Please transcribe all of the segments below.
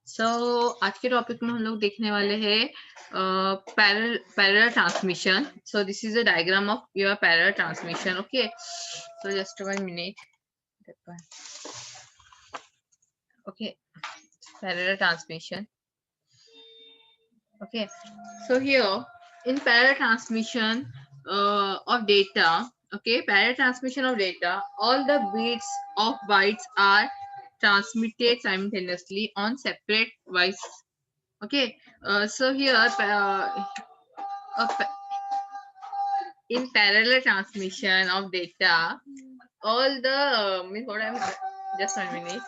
सो आज के टॉपिक में हम लोग देखने वाले हैं parallel transmission. So this is a diagram of your parallel transmission. Okay, so just 1 minute. Okay, parallel transmission. Okay, so here in parallel transmission of data, okay, parallel transmission of data, all the bits of bytes are transmitted simultaneously on separate bytes. Okay, so here in parallel transmission of data, all the means what I'm just 1 minute.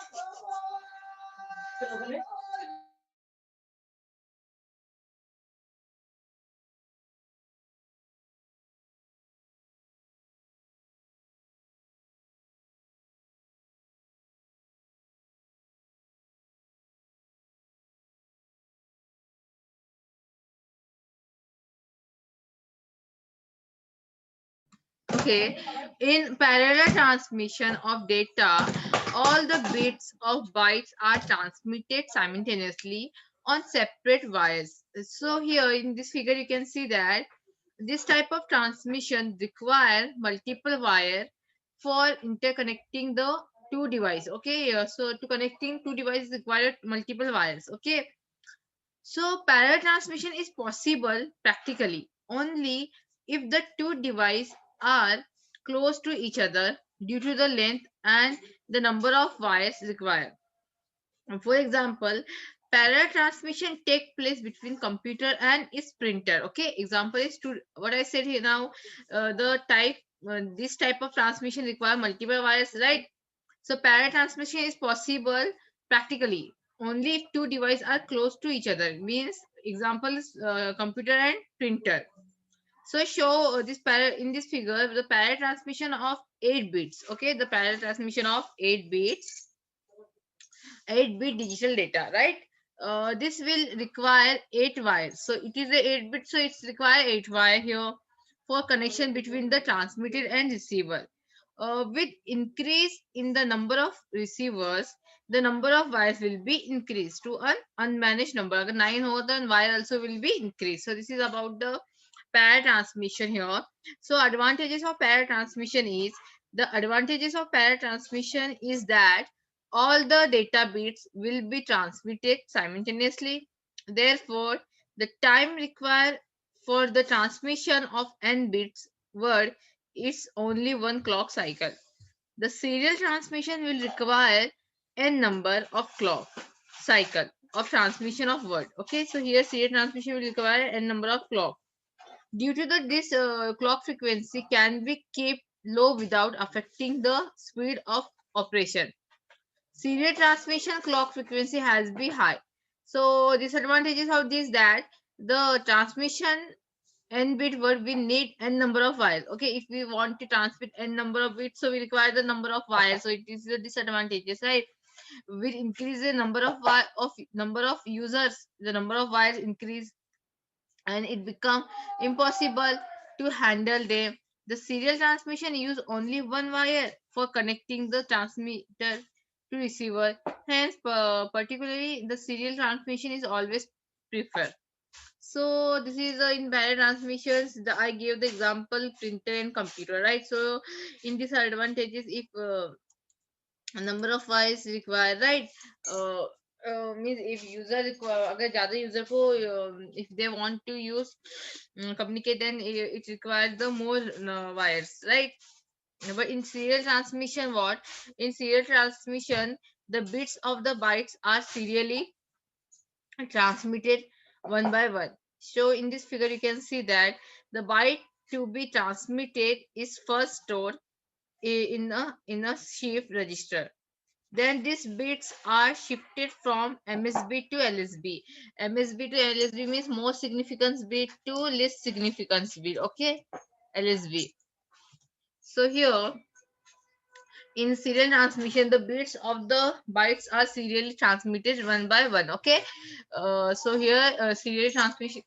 Okay, in parallel transmission of data, all the bits of bytes are transmitted simultaneously on separate wires. So here in this figure, you can see that this type of transmission require multiple wire for interconnecting the two devices. Okay, so to connecting two devices require multiple wires. Okay, so parallel transmission is possible practically only if the two devices are close to each other due to the length and the number of wires required. For example, parallel transmission take place between computer and its printer. Okay, example is to what I said here now. This type of transmission require multiple wires, right? So parallel transmission is possible practically only if two devices are close to each other. Means example is computer and printer. So show in this figure the parallel transmission of 8 bits. Okay, the parallel transmission of 8 bits, 8-bit digital data, right? This will require 8 wires. So it is a 8-bit, so it's require 8 wire here for connection between the transmitted and receiver. With increase in the number of receivers, the number of wires will be increased to an unmanaged number. Agar 9 ho, then wire also will be increased. So this is about the parallel transmission here. So advantages of parallel transmission is that all the data bits will be transmitted simultaneously. Therefore, the time required for the transmission of n bits word is only one clock cycle. The serial transmission will require n number of clock cycle of transmission of word. Okay, so here serial transmission will require n number of clock. Due to this clock frequency can be kept low without affecting the speed of operation. Serial transmission clock frequency has been high. So disadvantages of this that the transmission n bit word we need n number of wires. Okay, if we want to transmit n number of bits, so we require the number of wires. So it is the disadvantages, right? Will increase the number of users, the number of wires increase, and it become impossible to handle them. The serial transmission use only one wire for connecting the transmitter to receiver. Hence, particularly the serial transmission is always preferred. So this is in parallel transmissions. I gave the example printer and computer, right? So in disadvantages, if number of wires required, right? Means if user अगर ज़्यादा user को if they want to use communicate, then it requires the more wires, right? But in serial transmission, what? In serial transmission, the bits of the bytes are serially transmitted one by one. So in this figure, you can see that the byte to be transmitted is first stored in a shift register. Then these bits are shifted from MSB to LSB. MSB to LSB means most significance bit to least significance bit. Okay, LSB. So here in serial transmission, the bits of the bytes are serially transmitted one by one. Okay, so here serial transmission,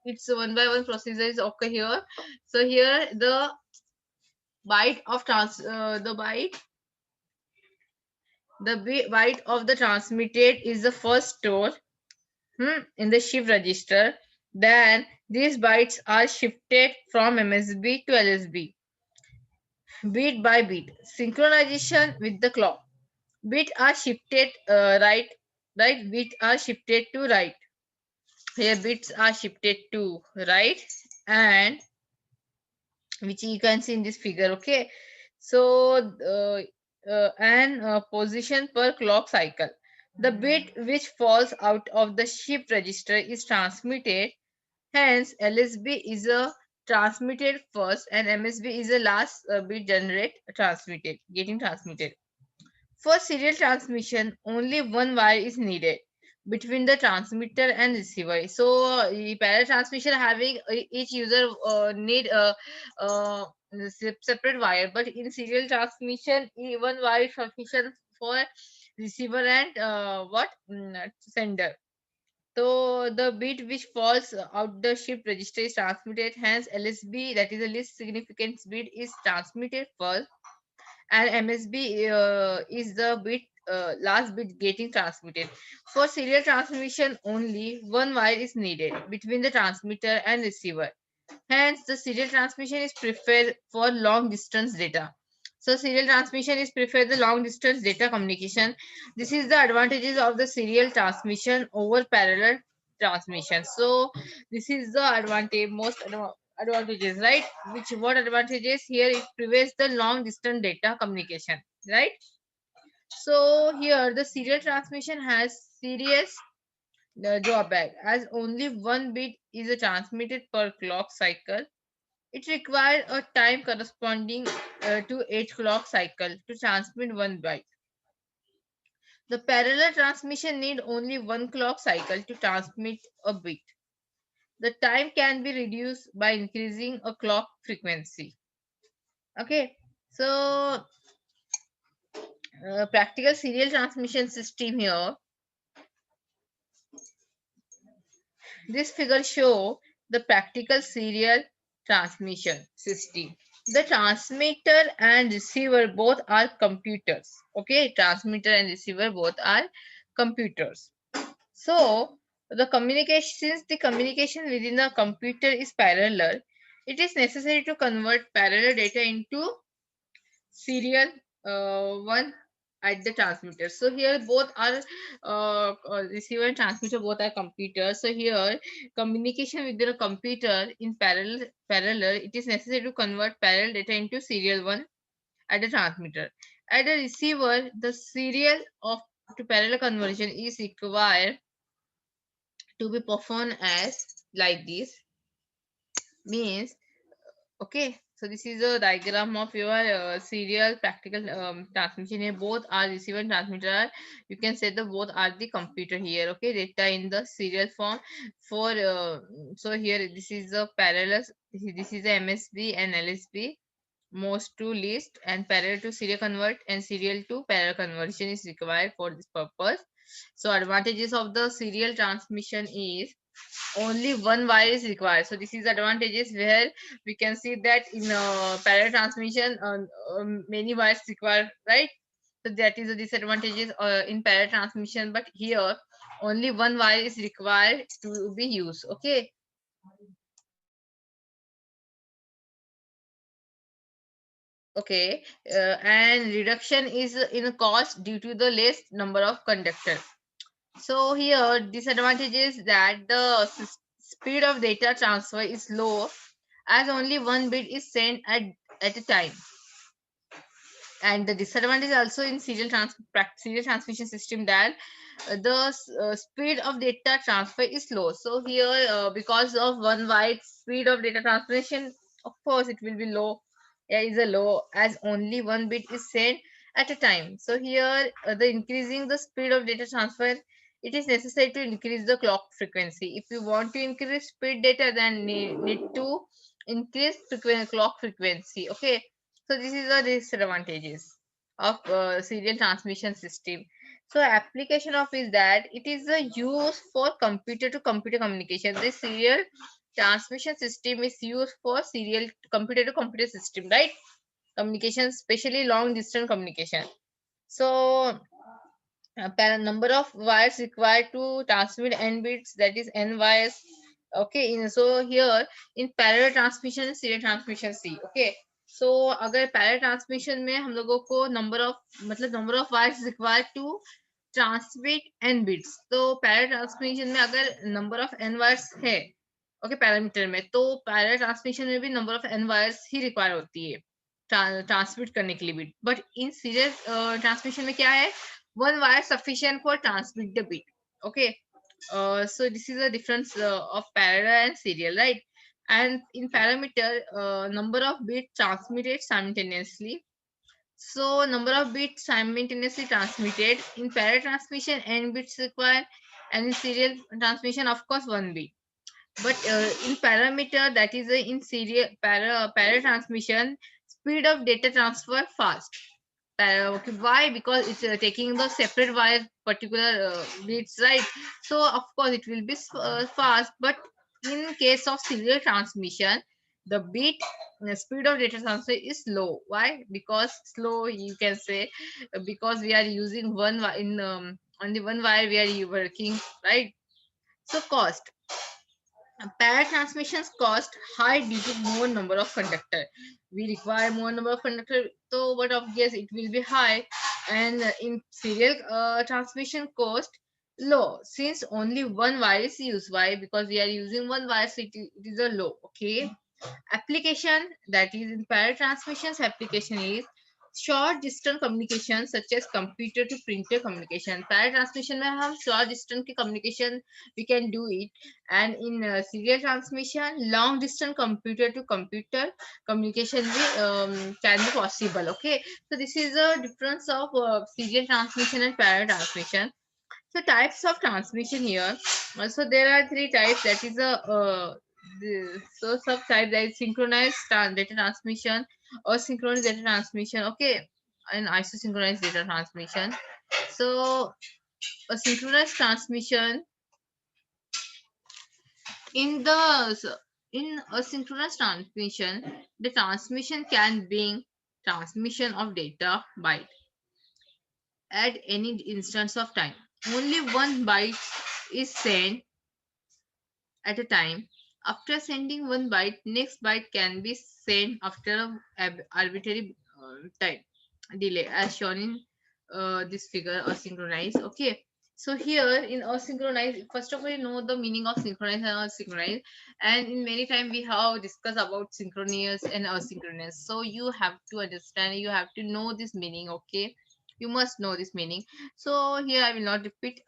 it's a one by one procedure is okay here. So here the byte The byte of the transmitted is the first store in the shift register. Then these bytes are shifted from MSB to LSB, bit by bit. Synchronization with the clock. Bit are shifted right. Bit are shifted to right. Here bits are shifted to right, and which you can see in this figure. Okay, so and position per clock cycle. The bit which falls out of the shift register is transmitted. Hence, LSB is a transmitted first, and MSB is the last bit getting transmitted. For serial transmission, only one wire is needed between the transmitter and receiver. So, parallel transmission having each user need uh, separate wire, but in serial transmission, one wire is sufficient for receiver and sender. So the bit which falls out the shift register is transmitted. Hence, LSB, that is the least significant bit, is transmitted first, and MSB is the last bit getting transmitted. For serial transmission, only one wire is needed between the transmitter and receiver. Hence, the serial transmission is preferred for long distance data. So, serial transmission is preferred the long distance data communication. This is the advantages of the serial transmission over parallel transmission. So, this is the advantages, right? Which what advantages here? It prevents the long distance data communication, right? So here the serial transmission has serious drawback, as only one bit is transmitted per clock cycle. It requires a time corresponding to 8 clock cycle to transmit one byte. The parallel transmission need only one clock cycle to transmit a bit. The time can be reduced by increasing a clock frequency. Okay, so practical serial transmission system here. This figure show the practical serial transmission system. The transmitter and receiver both are computers. Okay, transmitter and receiver both are computers. So since the communication within the computer is parallel, it is necessary to convert parallel data into serial one at the transmitter. So here both are receiver and transmitter both are computers. So here communication within a computer in parallel, it is necessary to convert parallel data into serial one at the transmitter. At the receiver, the serial of to parallel conversion is required to be performed as like this. Means, okay, so this is a diagram of your serial practical transmission. Here both are receiver and transmitter. You can say the both are the computer here. Okay, data in the serial form. For so here this is the parallel. This is the MSB and LSB. Most to least, and parallel to serial convert and serial to parallel conversion is required for this purpose. So advantages of the serial transmission is only one wire is required. So this is advantages where we can see that in parallel transmission many wires required, right? So that is the disadvantages in parallel transmission, but here only one wire is required to be used. Okay, okay, and reduction is in cost due to the less number of conductors. So here disadvantage is that the speed of data transfer is low, as only one bit is sent at a time. And the disadvantage also in serial transmission system that the speed of data transfer is low. So here because of one wide speed of data transmission, of course it will be low. Yeah, is a low, as only one bit is sent at a time. So here the increasing the speed of data transfer, it is necessary to increase the clock frequency. If you want to increase speed data, then need to increase clock frequency. Okay, so this is the disadvantages of serial transmission system. So application of is that it is a use for computer to computer communication. This serial transmission system is used for serial computer to computer system, right? Communication, especially long distance communication. So number of wires required to transmit n bits, that is n wires. Okay, so here in parallel transmission, serial transmission see. Okay, so अगर parallel transmission में हम लोगों को number of wires required to transmit n bits, तो parallel transmission में अगर number of n wires है, okay parameter में, तो पैरेलल ट्रांसमिशन में भी नंबर ऑफ एन वायर्स ही रिक्वायर होती है ट्रांसमिट करने के लिए bit, but in serial transmission में क्या है, one wire sufficient for transmit the bit. Okay, so this is a difference of parallel and serial, right? And in parameter, number of bits transmitted simultaneously. So number of bits simultaneously transmitted in parallel transmission, n bits required, and in serial transmission, of course, one bit. But in parameter, that is in serial parallel transmission, speed of data transfer fast. Okay, why? Because it's taking the separate wire particular bits, right? So of course it will be fast. But in case of serial transmission, the bit speed of data transfer is slow. Why? Because slow, you can say, because we are using in only one wire we are working, right? So cost. Parallel transmissions cost high due to more number of conductor. We require more number of conductor, so what of guess it will be high. And in serial transmission cost low, since only one wire is used. Why? Because we are using one wire, so it is a low. Okay. Application, that is in parallel transmissions, application is short distance communication such as computer to printer communication. Parallel transmission में हम short distance की communication we can do it, and in serial transmission long distance computer to computer communication भी, can be possible. Okay, so this is a difference of serial transmission and parallel transmission. So types of transmission here. So there are three types. That is so subtype, that is synchronized data transmission, or synchronous data transmission. Okay, and isosynchronous data transmission. So a synchronous transmission in the in a synchronous transmission, the transmission can bring transmission of data byte at any instance of time. Only one byte is sent at a time. After sending one byte, next byte can be sent after an arbitrary time delay, as shown in this figure or synchronized. Okay. So here in asynchronous, first of all, you know the meaning of synchronized and asynchronized, and in many time we have discussed about synchronous and asynchronous. So you have to understand, you have to know this meaning. Okay, you must know this meaning. So here I will not repeat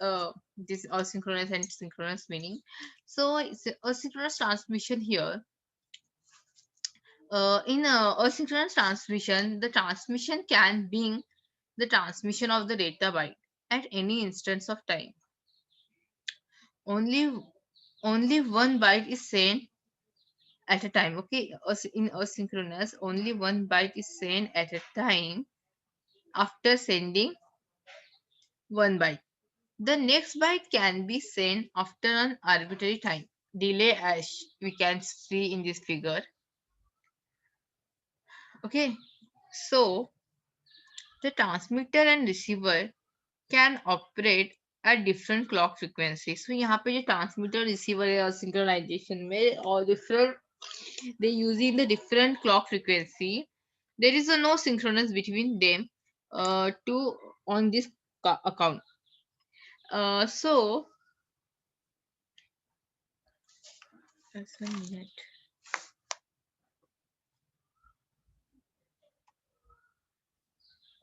this asynchronous and synchronous meaning. So it's asynchronous transmission here. In asynchronous transmission, the transmission can be the transmission of the data byte at any instance of time. Only only one byte is sent at a time. Okay, in asynchronous, only one byte is sent at a time after sending one byte. The next byte can be sent after an arbitrary time delay, as we can see in this figure. Okay, so the transmitter and receiver can operate at different clock frequencies. So यहाँ पे जो transmitter receiver है synchronization में और different, they using the different clock frequency. There is a no synchronous between them to on this account. So just 1 minute.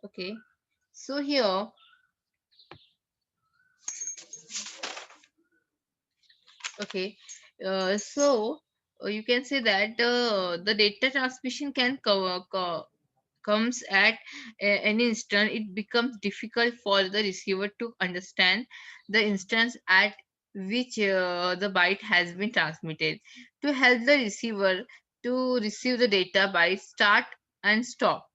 Okay, so here okay, so you can say that the data transmission can comes at an instant. It becomes difficult for the receiver to understand the instance at which the byte has been transmitted. To help the receiver to receive the data by start and stop.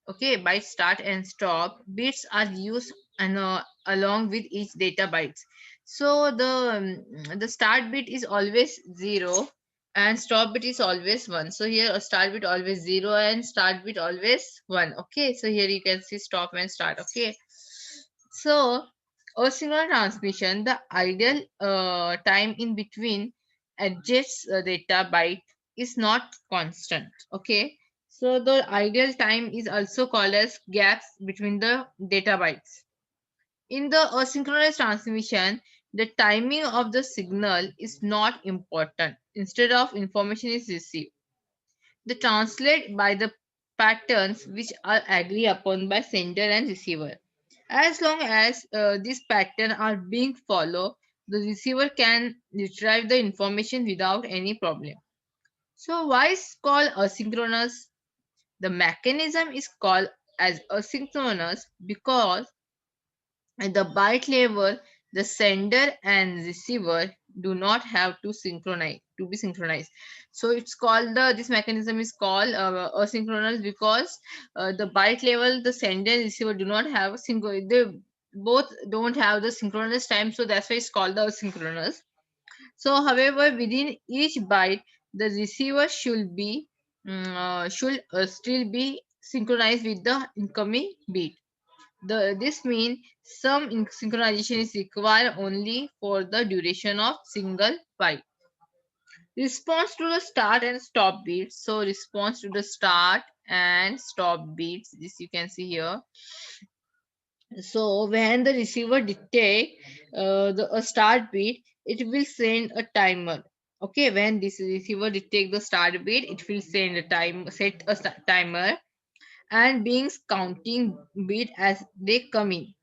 Okay, by start and stop, bits are used and along with each data bytes. So the start bit is always 0 and stop bit is always 1. So here a start bit always 0 and start bit always 1. Okay, so here you can see stop and start. Okay, so Asynchronous transmission, the ideal time in between adjusts data byte is not constant. Okay, so the ideal time is also called as gaps between the data bytes. In the asynchronous transmission, the timing of the signal is not important. Instead of information is received, the translate by the patterns which are agreed upon by sender and receiver. As long as these patterns are being followed, the receiver can retrieve the information without any problem. So why is called asynchronous? The mechanism is called as asynchronous because at the byte level, the sender and receiver do not have to synchronize to be synchronized. So it's called this mechanism is called asynchronous because the byte level, the sender and receiver do not have they both don't have the synchronous time. So that's why it's called the asynchronous. So however, within each byte, the receiver should still be synchronized with the incoming beat. This means some synchronization is required only for the duration of single byte. Response to the start and stop beats. So response to the start and stop beats. This you can see here. So when the receiver detect a start beat, it will send a timer. Okay, when this receiver detect the start beat, it will send a set a timer and being counting beat as they come in.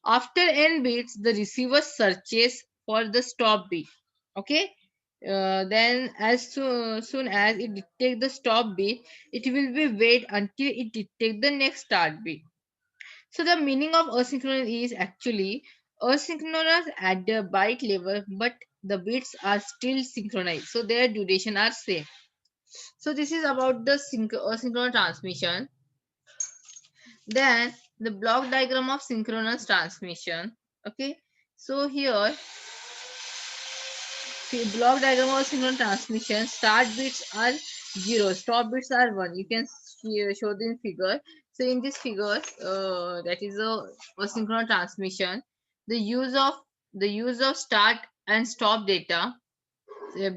After n bits, the receiver searches for the stop bit. Okay. Then soon as it detects the stop bit, it will be wait until it detects the next start bit. So the meaning of asynchronous is actually asynchronous at the byte level, but the bits are still synchronized, so their duration are same. So this is about the asynchronous transmission. Then the block diagram of synchronous transmission. Okay, so here block diagram of synchronous transmission. Start bits are 0, stop bits are 1. You can show the figure. So in this figure, that is a synchronous transmission. The use of start and stop data,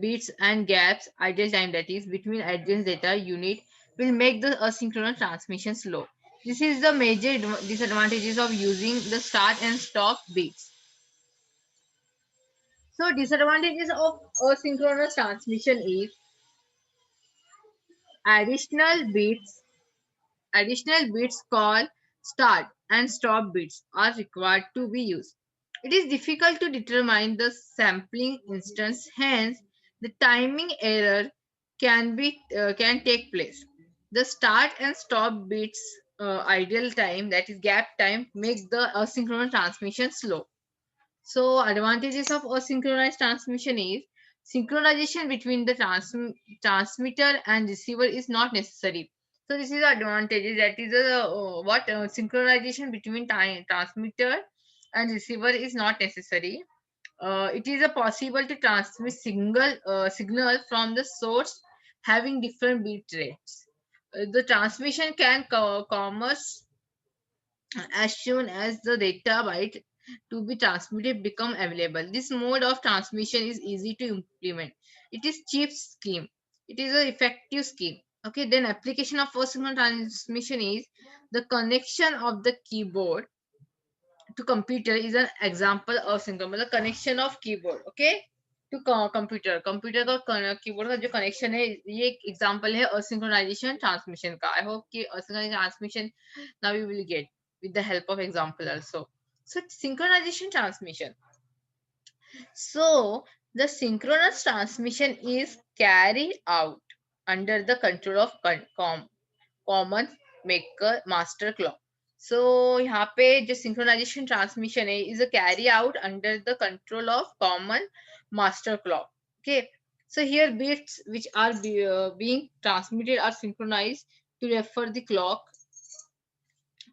bits and gaps, ideal time that is between address data unit will make the asynchronous transmission slow. This is the major disadvantages of using the start and stop bits. So disadvantages of asynchronous transmission is additional bits. Additional bits called start and stop bits are required to be used. It is difficult to determine the sampling instance, hence the timing error can take place. The start and stop bits ideal time, that is gap time, makes the asynchronous transmission slow. So advantages of asynchronous transmission is synchronization between the transmitter and receiver is not necessary. So this is the advantages, that is what synchronization between transmitter and receiver is not necessary. It is a possible to transmit signal from the source having different bit rates. The transmission can commerce as soon as the data byte to be transmitted become available. This mode of transmission is easy to implement. It is cheap scheme. It is an effective scheme. Okay, then application of asynchronous transmission is the connection of the keyboard to computer is an example of synchronous. The connection of keyboard, okay, to computer computer का keyboard का जो connection है, ये एक example है असynchronization transmission का. I hope कि asynchronous transmission now you will get with the help of example also. So synchronization transmission. So the synchronous transmission is carried out under the control of common maker master clock. So यहाँ पे जो synchronisation transmission है is a carry out under the control of common master clock. Okay, so here bits which are being transmitted are synchronized to refer the clock.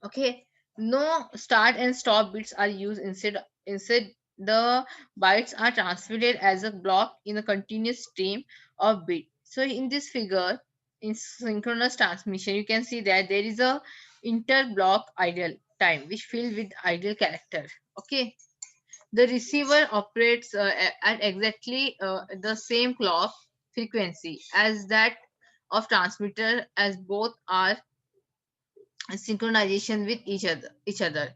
Okay, no start and stop bits are used. Instead the bytes are transmitted as a block in a continuous stream of bit. So in this figure, in synchronous transmission, you can see that there is a inter block idle time which filled with idle character. Okay, The receiver operates at exactly the same clock frequency as that of transmitter, as both are synchronization with each other.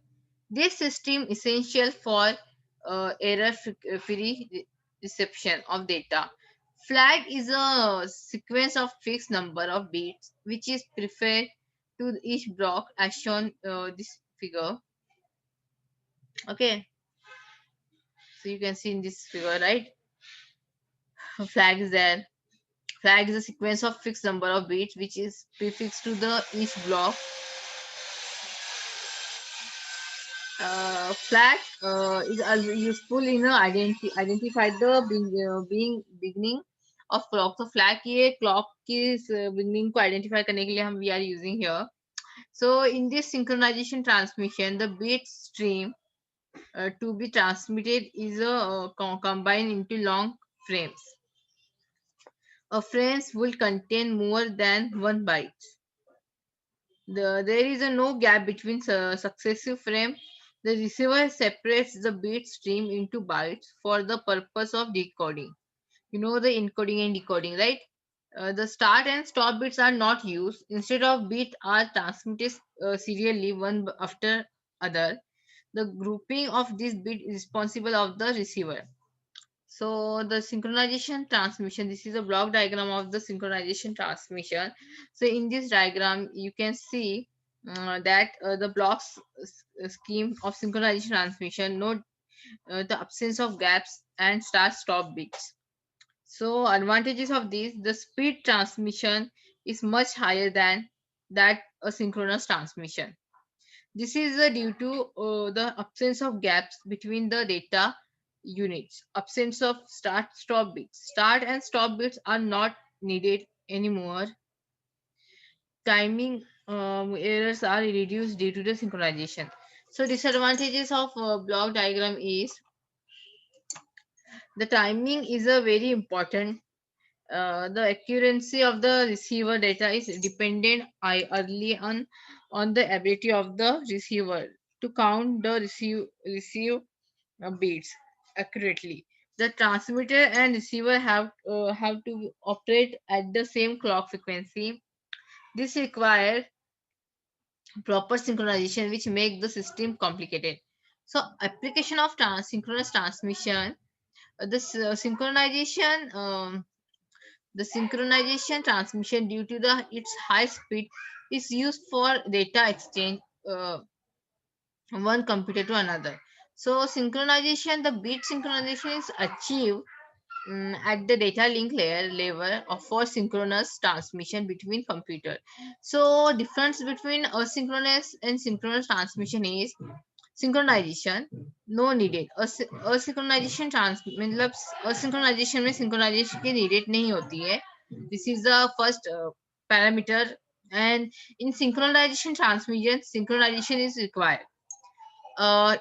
This system essential for error-free reception of data. Flag is a sequence of fixed number of bits which is preferred to each block as shown this figure. Okay, so you can see in this figure, right? Flag is there. Flag is a sequence of fixed number of bits which is prefixed to the each block. Flag is also useful in identify the being beginning of clock. So flag ये clock की beginning को identify करने के लिए हम we are using here. So in this synchronization transmission, the bit stream to be transmitted is combined into long frames. A frames will contain more than one byte. There is a no gap between successive frame. The receiver separates the bit stream into bytes for the purpose of decoding. You know the encoding and decoding, right? The start and stop bits are not used. Instead of bit are transmitted serially one after other. The grouping of this bit is responsible of the receiver. So the synchronization transmission, this is a block diagram of the synchronization transmission. So in this diagram, you can see that the blocks scheme of synchronization transmission note the absence of gaps and start stop bits. So advantages of this, the speed transmission is much higher than that a synchronous transmission. This is due to the absence of gaps between the data units, absence of start stop bits. Start and stop bits are not needed anymore. Timing errors are reduced due to the synchronization. So disadvantages of block diagram is the timing is a very important. The accuracy of the receiver data is dependent early on the ability of the receiver to count the receive beats accurately. The transmitter and receiver have to operate at the same clock frequency. This requires proper synchronization, which make the system complicated. So, application of synchronous transmission. This synchronization. The synchronization transmission, due to its high speed, is used for data exchange one computer to another. So synchronization, the bit synchronization is achieved at the data link layer level of for synchronous transmission between computer. So difference between asynchronous and synchronous transmission is synchronization no needed. असynchronization मतलब asynchronization में synchronization की needed नहीं होती है. This is the first parameter, and in synchronization transmission synchronization is required.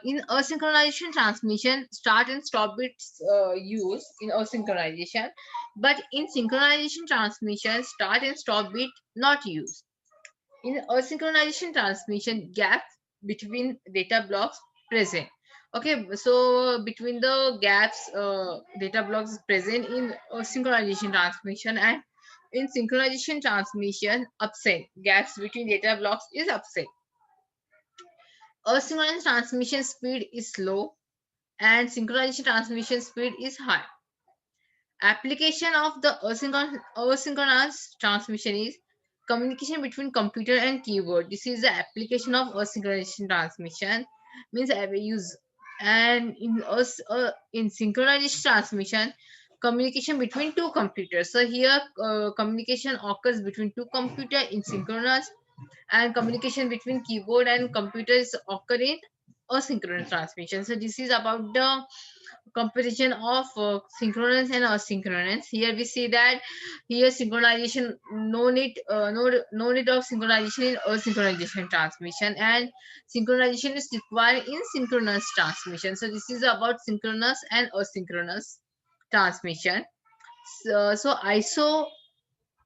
In asynchronization transmission, start and stop bits used in asynchronization, but in synchronization transmission, start and stop bit not used. In asynchronization transmission, gap between data blocks present. Okay, so between the gaps, data blocks is present in synchronization transmission, and in synchronization transmission, absent. Gaps between data blocks is absent. Asynchronous transmission speed is low and synchronization transmission speed is high. Application of the asynchronous transmission is communication between computer and keyboard. This is the application of asynchronous transmission. Means I will use, and in synchronization transmission, communication between two computers. So here communication occurs between two computers in synchronous, and communication between keyboard and computers occur in asynchronous transmission. So this is about the comparison of synchronous and asynchronous. Here we see that here synchronization no need of synchronization in asynchronization transmission, and synchronization is required in synchronous transmission. So this is about synchronous and asynchronous transmission. So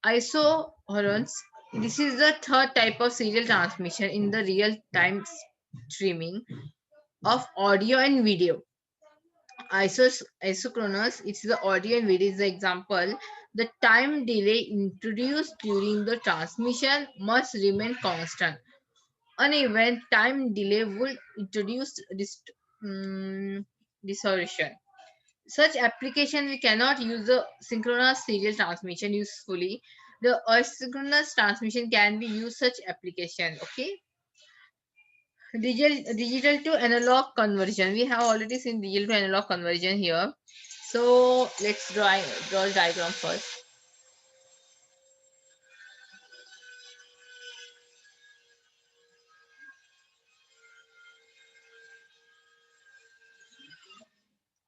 isochronous. This is the third type of serial transmission in the real time streaming of audio and video. Isochronous, it's the audio and video is the example. The time delay introduced during the transmission must remain constant. Uneven time delay will introduce distortion. Such application we cannot use the synchronous serial transmission usefully. The asynchronous transmission can be used such application. Okay. Digital to analog conversion. We have already seen digital to analog conversion here. So let's draw a diagram first.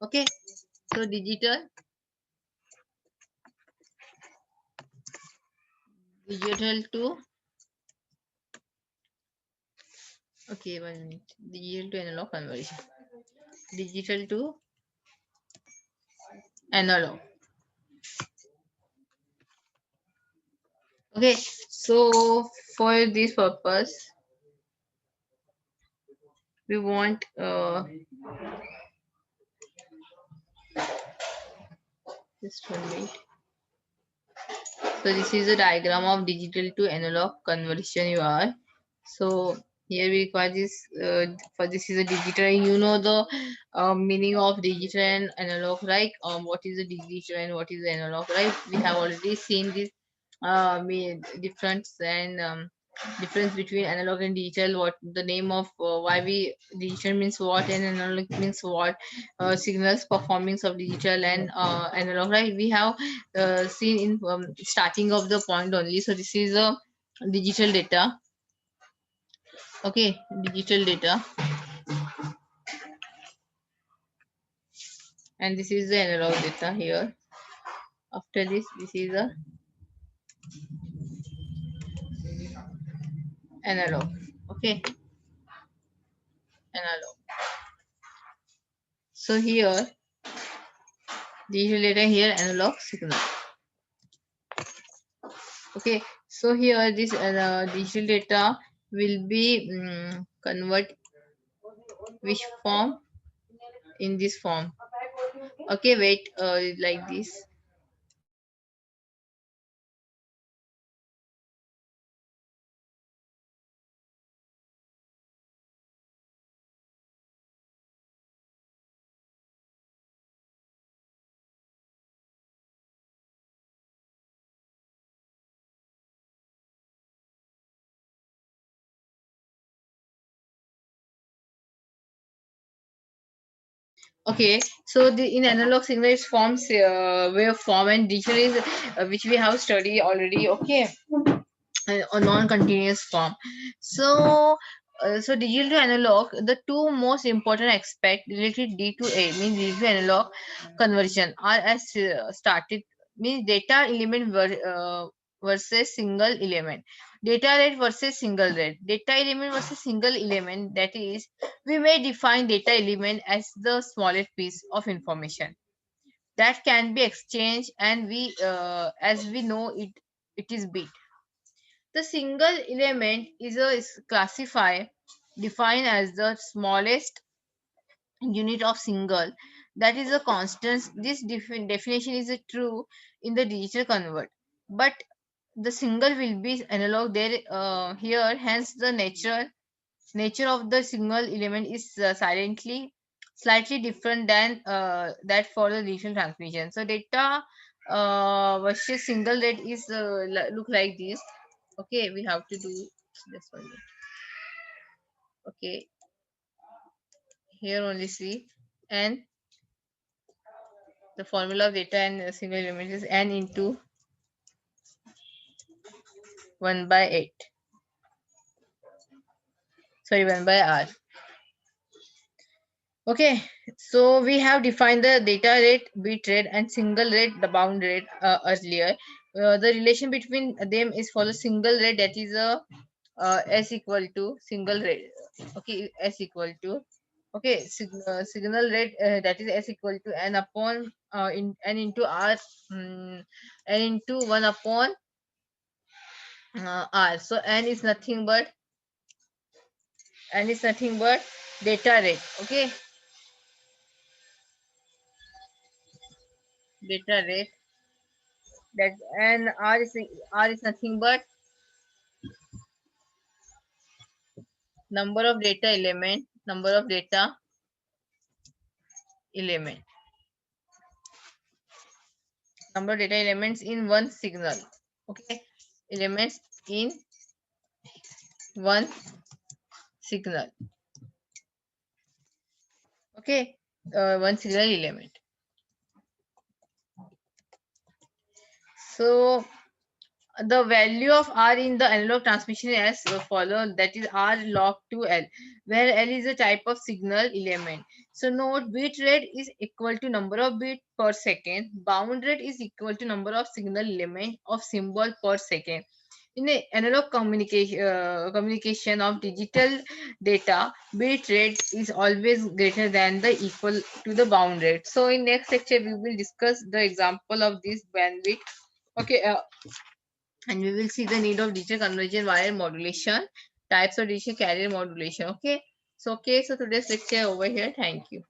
Okay. So digital to okay, 1 minute. Digital to analog conversion. Digital to analog. Okay. So for this purpose, we want just 1 minute. So this is a diagram of digital to analog conversion you are. So here we require this for this is a digital. You know the meaning of digital and analog, right? What is the digital and what is the analog, right? We have already seen this difference and difference between analog and digital. What the name of why we digital means what and analog means what. Signals performance of digital and analog, right? We have seen in starting of the point only. So this is a digital data. Okay, digital data, and this is the analog data here. After this is a analog. Okay, analog. So here digital data, here analog signal. Okay, so here this digital data will be convert which form in this form. Okay, wait, like this. Okay, so the in analog signal is forms waveform and digital is which we have studied already. Okay, a non-continuous form. So so digital to analog, the two most important aspect related D to A means digital to analog conversion are as started means data element versus single element. Data rate versus single rate. Data element versus single element, that is, we may define data element as the smallest piece of information that can be exchanged, and we as we know it is bit. The single element is classified defined as the smallest unit of single, that is a constant. This definition is true in the digital convert, but the single will be analog there here. Hence the nature of the single element is slightly different than that for the digital transmission. So data versus single rate is look like this. Okay, we have to do this one. Okay, here only see, and the formula of data and single element is n into 1 by 8. Sorry, 1 by r. Okay, so we have defined the data rate, bit rate, and single rate, the bound rate earlier. The relation between them is for the single rate, that is a s equal to single rate. Okay, s equal to okay signal rate, that is s equal to n upon in n into r, n into 1 upon r. So n is nothing but data rate. Okay, data rate, that, and r is nothing but number of data element, number of data elements in one signal. Okay, elements in one signal. Okay, one signal element. So the value of R in the analog transmission is as follows, that is R log to L, where L is a type of signal element. So note, bit rate is equal to number of bit per second, bound rate is equal to number of signal element of symbol per second. In a analog communication of digital data, bit rate is always greater than the equal to the bound rate. So in next lecture we will discuss the example of this bandwidth. Okay, and we will see the need of digital conversion wire modulation, types of digital carrier modulation. Okay, so today's lecture over here. Thank you.